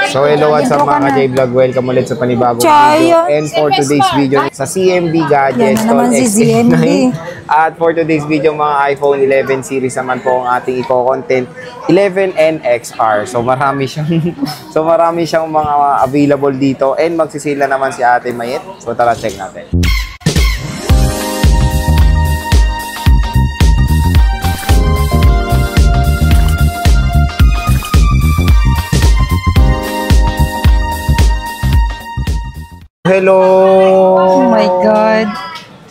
So hello, what's up mga J-Vlog? Welcome ulit sa panibagong video. And for today's video sa CMB Gadgets, at for today's video mga iPhone 11 series naman po ang ating i-content 11 and XR. So marami siyang mga available dito and magsisila naman si Ate Mayet. So tara check natin. Hello! Oh my God.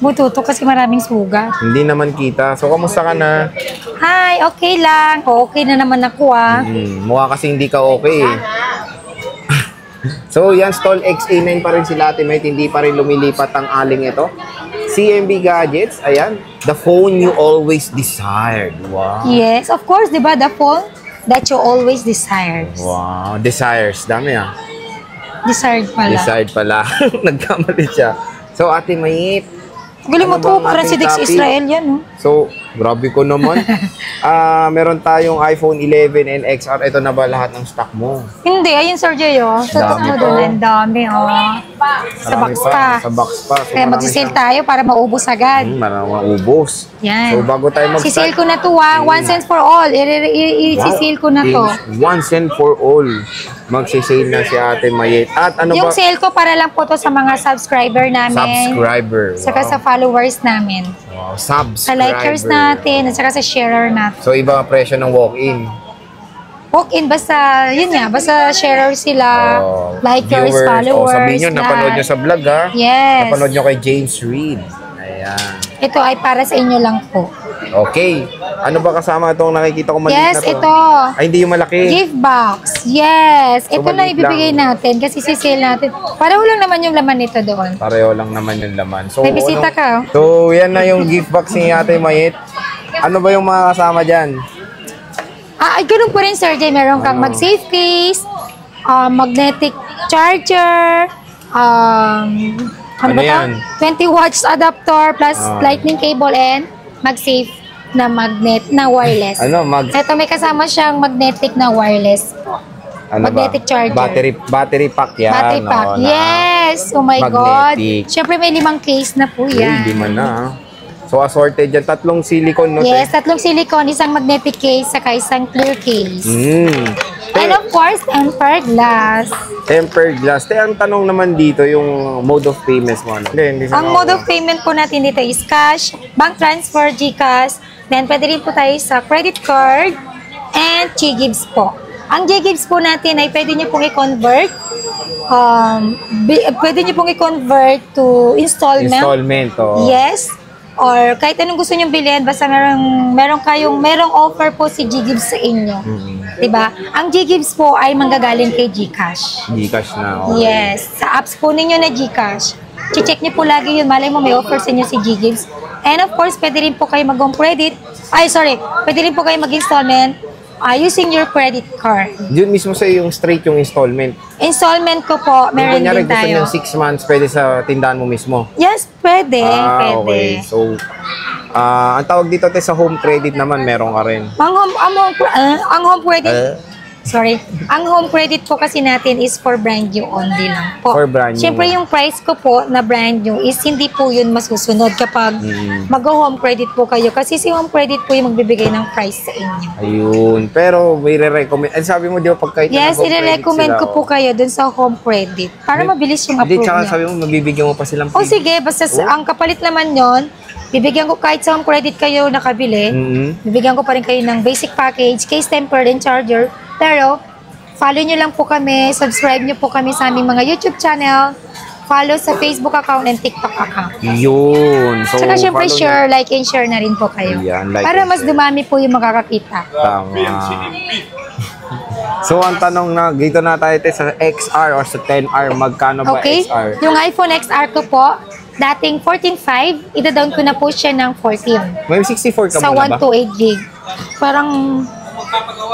Bututo kasi maraming sugat. Hindi naman kita. So, kamusta ka na? Hi, okay lang. Okay na naman ako Mukha kasi hindi ka okay eh. So, yan, Stall XA9 pa rin sila Ate Mayet. Hindi pa rin lumilipat ang aling ito. CMB Gadgets, ayan. The phone you always desired. Wow. Yes, of course, di ba? The phone that you always desired. Wow, desires. Dami Desired pala. Desired pala. Nagkamali siya. So, Ate Mayet. Galing mo to, parang si Dex Israel yan, no? So, grabe ko naman. Meron tayong iPhone 11 and XR. Ito na ba lahat ng stock mo? Hindi, ayun Sir Jay, Tutok mo doon, ang dami, Sa box pa. Sa box pa. So, kaya magsisale tayo para maubos agad. Maubos. Yan. So, bago tayo mag-start. Sisale ko na to, 1 cent for all. I-sisale ko na to. 1 cent for all. Magsisale na si Ate Mayet. At ano yung sale ko para lang po to sa mga subscriber namin. Saka sa followers namin. Wow, subscriber. Sa likers natin, at saka sa sharer natin. So, iba ang presyo ng walk-in. Walk-in, basta, yun nga, basta sharer sila, likers, viewers, followers. Sabihin nyo, napanood nyo sa vlog, ha? Yes. Napanood nyo kay James Reid. Ayan. Ito ay para sa inyo lang po. Okay. Ano ba kasama itong nakikita ko maliit na to? Yes, ito. Ay, hindi yung malaki. Gift box. Yes. So, ito na ibibigay natin kasi sisale natin. Pareho lang naman yung laman nito doon. Pareho lang naman yung laman. So, may bisita ka. So, yan na yung gift box ni Ate Mayet. Ano ba yung mga kasama dyan? Ay, ganun po rin, Sir Jay. Meron kang mag-safe case, magnetic charger, ano ba yan? 20 watts adapter plus lightning cable and mag-safe na magnet na wireless. Ito may kasama siyang magnetic na wireless. Magnetic charger. Battery pack yan. Battery pack. Yes. Oh my magnetic. God. Siyempre may 5 case na po yan. Hindi man na. So assorted yan. 3 silicone, no? Yes, 3 silicone. Isang magnetic case, saka isang clear case. And of course, tempered glass. Tempered glass. Ang tanong naman dito, yung mode of payments mo. Ang mode of payment po natin dito is cash, bank transfer, GCash. Then, pwede rin po tayo sa credit card and G-Gives po. Ang G-Gives po natin ay pwede nyo pong i-convert. Pwede nyo pong i-convert to installment. Installment, Yes. Or kahit anong gusto nyo bilhin, basta merong offer po si G-Gives sa inyo. Diba? Ang G-Gives po ay manggagaling kay GCash. GCash na, Yes. Sa apps po ninyo na GCash. Check nyo po lagi yun. Malay mo may offer sa inyo si G-Gives. And of course, pwede rin po kayo mag-home credit. Pwede rin po kayo mag-installment using your credit card. Yun mismo sa yung straight yung installment. Installment ko po, meron din tayo. Gusto nyo 6 months, pwede sa tindahan mo mismo? Yes, pwede. Pwede. Okay. So, ang tawag dito sa home credit naman, meron ka rin. Ang home credit, ang home credit po kasi natin is for brand new only lang po. For brand new. Siyempre yung price ko po na brand new is hindi po yun masusunod kapag mag-home credit po kayo. Kasi si home credit po yung magbibigay ng price sa inyo. Ayun. Pero may re-recommend. Sabi mo di ba pag kahit yes, i-recommend ko po kayo dun sa home credit para mabilis yung approve niya. Sabi mo, mabibigyan mo pa silang pay. Sige, basta ang kapalit naman yon, bibigyan ko kahit sa home credit kayo nakabili, bibigyan ko pa rin kayo ng basic package, case tempered and charger. Pero, follow nyo lang po kami, subscribe nyo po kami sa aming mga YouTube channel, follow sa Facebook account and TikTok account. Yun. So, saka syempre share, like and share na rin po kayo. Yan, like para mas dumami po yung makakakita. Tama. So, ang tanong na, dito na tayo sa XR or sa 10R, magkano ba XR? Yung iPhone XR ko po, dating 14.5, ida-down ko na po siya ng 14. May 64 ka sa muna ba? Sa 128 gig. Parang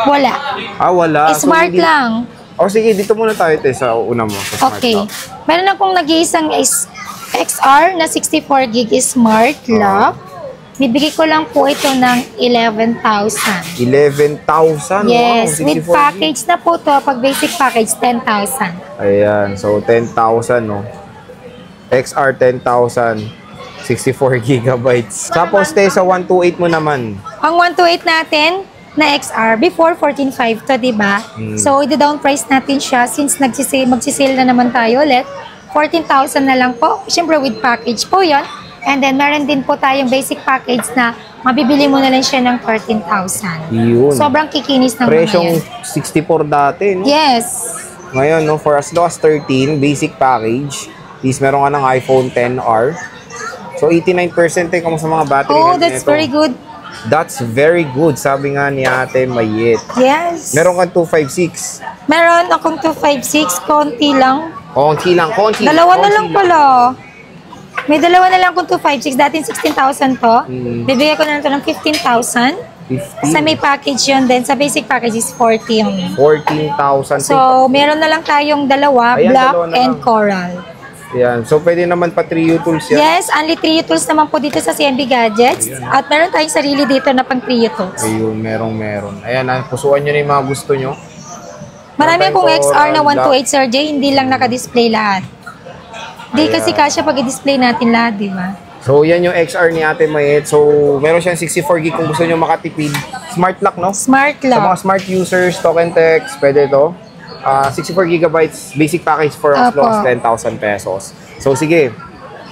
wala. Wala. Smart so, lang. Sige, dito muna tayo sa una mo. Sa okay. Meron akong nag-iisang XR na 64 gig is smart lock. bibigay ko lang po ito ng 11,000. 11,000? Yes, wow, with package na po to. Pag basic package, 10,000. Ayan, so 10,000, no? XR 10,000. 64 gigabytes. Tapos, sa 128 mo naman. Ang 128 natin na XR, before 14,500 to, diba? So, i-down price natin siya since magsisale na naman tayo ulit. 14,000 na lang po. Siyempre, with package po yon. And then, meron din po tayong basic package na mabibili mo na lang siya ng 13,000. Yun. Sobrang kikinis ng Presyong mga yan. 64 dati, no? Yes. Ngayon, no, for as low as 13, basic package, is meron ka ng iPhone XR. So, 89% kung sa mga battery Oh, health that's nito. very good. That's very good, sabi nga ni Ate Mayet. Yes. Meron kang 256. Meron akong 256, konti lang. Konti lang, konti. Dalawa na konti lang pala. May dalawa na lang akong 256. Dating 16,000 to. Bibigay ko na lang to ng 15,000. 15. Sa may package yun din. Sa basic package is 14. 14,000. So, meron na lang tayong dalawa, Ayan, black dalawa na and lang. coral. Yan. So, pwede naman pa 3U tools yan. Yes, only 3U tools naman po dito sa CMB Gadgets. At meron tayong sarili dito na pang 3U tools. Ayun, meron. Ayan, pusuan nyo na yung mga gusto nyo. Marami akong Coral, XR na black. 128 Sir Jay, hindi lang naka-display lahat. Di kasi kasya pag i-display natin lahat, di ba? So, yan yung XR ni Ate Mayet. So, meron siyang 64 gig kung gusto nyo makatipid. Smart lock, no? Smart Sa mga lock. smart users, talk and text, pwede ito. 64 gigabytes basic package for as low as 10,000 pesos. So, sige.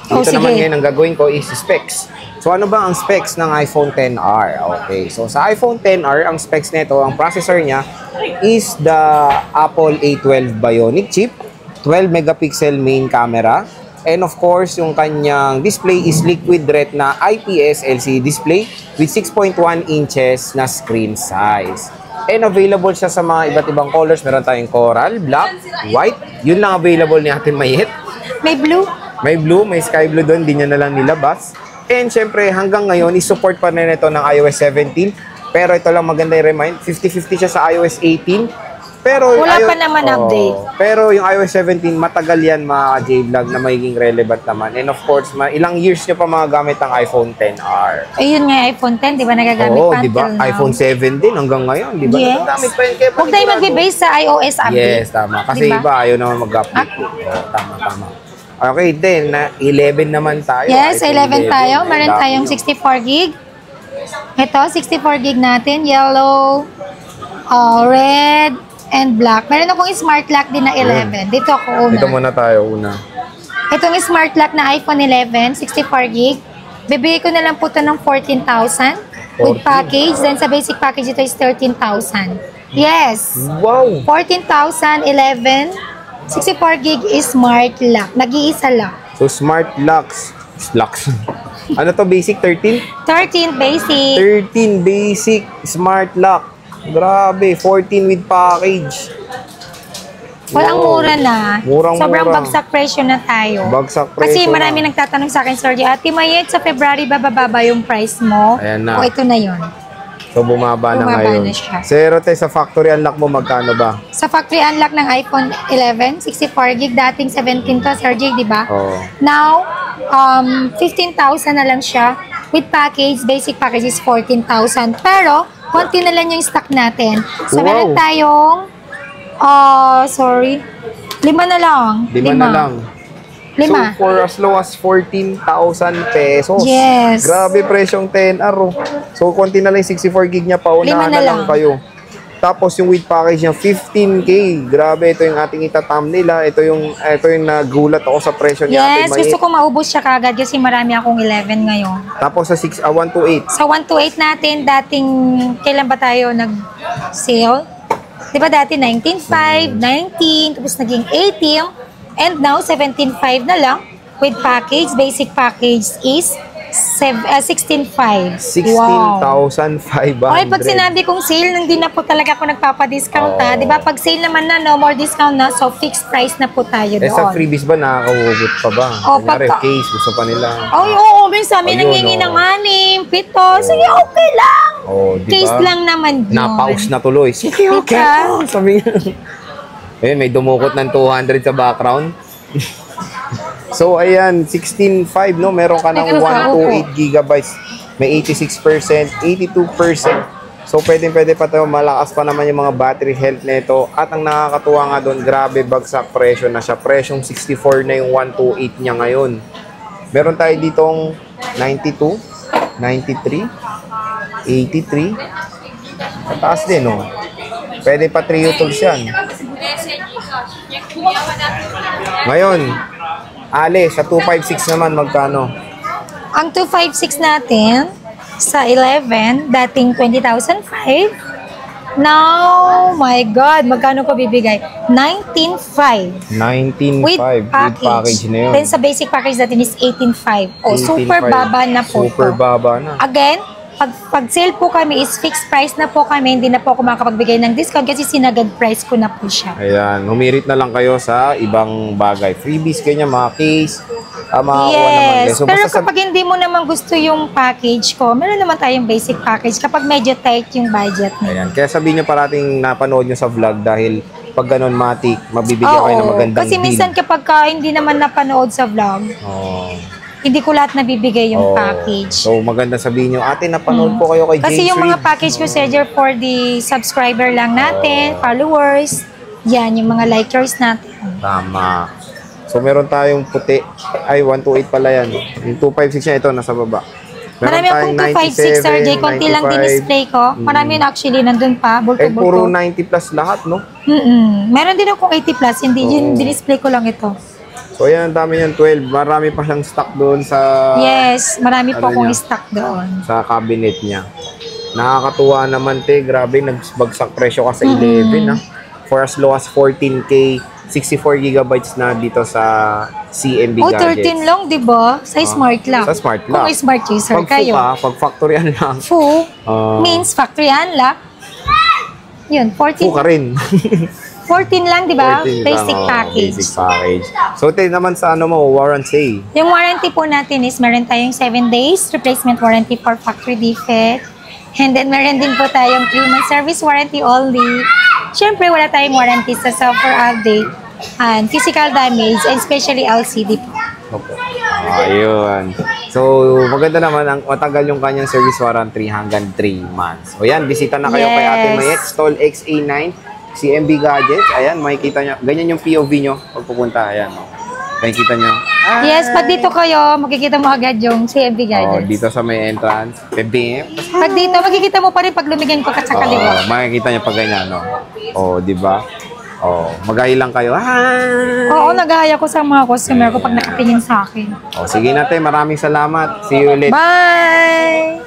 Dito naman ngayon, ang gagawin ko is specs. So, ano ba ang specs ng iPhone XR? Okay. So, sa iPhone XR, ang specs nito, ang processor niya is the Apple A12 Bionic chip, 12 megapixel main camera, and of course, yung kanyang display is Liquid Retina IPS LCD display with 6.1 inches na screen size. And available siya sa mga iba't ibang colors. Meron tayong coral, black, white. Yun lang available ni Ate Mayet. May blue. May blue, may sky blue doon. Di niya na lang nilabas. And syempre, hanggang ngayon, is-support pa rin ito ng iOS 17. Pero ito lang maganda i-remind, 50-50 siya sa iOS 18. Pero Wala pa naman update. Pero yung iOS 17, matagal yan mga J-Vlog na magiging relevant naman. And of course, ilang years nyo pa magagamit ang iPhone XR. Ayun nga, iPhone 10, di ba nagagamit Oo, pa di ba? until now? iPhone 7 din hanggang ngayon, di ba? Yes. Nagagamit pa yun. Kaya Huwag tayo mag-base sa iOS update. Yes, tama. Kasi Diba? iba, ayaw naman mag-update. Tama. Okay, then, 11 naman tayo. Yes, iPhone 11 tayo. Meron tayong 64 gig. Ito, 64 gig natin. Yellow, red, and black. Meron akong smart lock din na 11. Dito ako una. Dito muna tayo, una. Itong smart lock na iPhone 11, 64 gig. Bibigay ko na lang po ito ng 14,000 with 14. package. Then sa basic package ito is 13,000. Yes. Wow! 14,000, 11. 64 gig is smart lock. Nag-iisa lang. So, smart locks. Ano to, basic? 13? 13 basic. 13 basic smart lock. Grabe, 14 with package. Walang Wow. mura na. Murang-mura. Sobrang bagsak presyo na tayo. Bagsak Kasi presyo marami na. nagtatanong sa akin, Sir J, Ate Mayet, sa February bababa yung price mo? Ayan na. O ito na yon. So, bumaba na Bumaba ngayon. na siya. Zero, sa factory unlock mo, magkano ba? Sa factory unlock ng iPhone 11, 64 gig, dating 17 to, Sir J, di ba? Oo. Now, 15,000 na lang siya. With package, basic package is 14,000. Pero, konti na lang yung stock natin. So, Wow. meron tayong, 5 na lang. Lima na lang. 5. So, for as low as 14,000 pesos. Yes. Grabe presyong 10R. Oh. So, konti na lang yung 64 gig niya, paunahan Lima na na lang lang. kayo. Tapos, yung with package niya, 15K. Grabe, ito yung ating itatam nila. Ito yung nagulat ako sa presyo ni Ate Yes, Mayet. gusto ko maubos siya kagad kasi marami akong 11 ngayon. Tapos, sa 128. Sa 128 natin, dating, kailan ba tayo nag-sale? Di ba dati 19.5, 19, tapos naging 18, and now 17.5 na lang. With package, basic package is 16.5. 16,500. Okay, pag sinabi kong sale, hindi na po talaga ako nagpapadiscount ha. Oh. Di ba? Pag sale naman na, no more discount na. So, fixed price na po tayo doon. sa freebies ba, nakakahugot pa ba? Oh, Kunyari, pagka- case, gusto pa nila. Ay, oo, minsan may Ayun, nangingi oh. ng 6, 7. Sige, okay lang. Oh, di ba? Case lang naman yun. Napaus na tuloy. Sige, okay. Diba? Oh, sabi nga. Eh, may dumukot ng 200 sa background. So, ayan, 16.5, no? Meron ka ng Teka, 128 gigabytes. may 86%, 82%. So, pwede pa tayo. Malakas pa naman yung mga battery health nito. At ang nakakatuwa nga doon, grabe bagsak presyo na siya. Presyong 64 na yung 128 niya ngayon. Meron tayo ditong 92, 93, 83. Mataas din, no? Pwede pa trio tools yan. Ngayon, Ale, sa 256 naman, magkano? Ang 256 natin, sa 11, dating 20,005. Now, my God, magkano ko bibigay? 19,500. 19,500 with package na yun. Then sa basic package natin is 18,500. Oh, super baba na po. Super baba na. Again, pag sale po kami is fixed price na po kami. Hindi na po ako makapagbigay ng discount kasi sinagad price ko na po siya. Ayan, humirit na lang kayo sa ibang bagay. Freebies ganyan, mga case. Yes, so, pero kapag hindi mo naman gusto yung package ko, meron naman tayong basic package kapag medyo tight yung budget mo. Ayan, kaya sabihin nyo parating napanood nyo sa vlog dahil pag ganun matik, mabibigyan kayo ng magandang kasi deal. minsan kapag hindi naman napanood sa vlog, hindi ko lahat nabibigay yung package. So maganda sabihin nyo, ate napanood po kayo kay James Kasi yung mga Reid. package ko, Sir, for the subscriber lang natin, followers, yan, yung mga likers natin. Tama. So, meron tayong puti. Ay, 128 pala yan. Yung 256 niya, ito, nasa baba. Marami akong 256, Sir Jay. Konti lang din-display ko. Marami na actually, nandun pa. And puro 90 plus lahat, no? Meron din akong 80 plus. Hindi, yun, din-display ko lang ito. So, ayan, ang dami yan, 12. Marami pa siyang stock doon sa... Yes, marami pa akong stock doon. Sa cabinet niya. Nakakatuwa naman, te. Grabe, nagbagsak presyo ka sa 11, ha? For as low as 14K, 64 gigabytes na dito sa CMB Gadgets. 13 lang, di ba? Sa Smart Lock. Sa Smart Lock. Kung smart user kayo. Pag factory unlock. Fu means factory unlock. Yun, 14. Fu ka rin. 14 lang, di ba? 14 Basic lang, package. Basic package. So, tayo naman sa ano mo, warranty. Yung warranty po natin is meron tayong 7 days replacement warranty for factory defect. And then meron din po tayong 3-month service warranty only. Siyempre, wala tayong warranty sa software update and physical damage and especially LCD po. Okay. Ayun. So, maganda naman, ang matagal yung kanyang service warranty hanggang 3 months. O yan, bisita na kayo kay Ate Mayet, Stall XA9, CMB Gadgets. Ayan, makikita nyo. Ganyan yung POV nyo pag pupunta. Ayan. Makikita nyo. Yes, pag dito kayo, makikita mo agad yung CMB Gadgets. Dito sa may entrance. Pag dito, makikita mo pa rin pag lumigyan ko ka sa kaliwa. Makikita nyo pag ganyan, no? Di ba? Magayi lang kayo. Oo, nag-ahaya ko sa mga customer ko pag nakatingin sa akin. Sige natin, maraming salamat. See you ulit. Bye!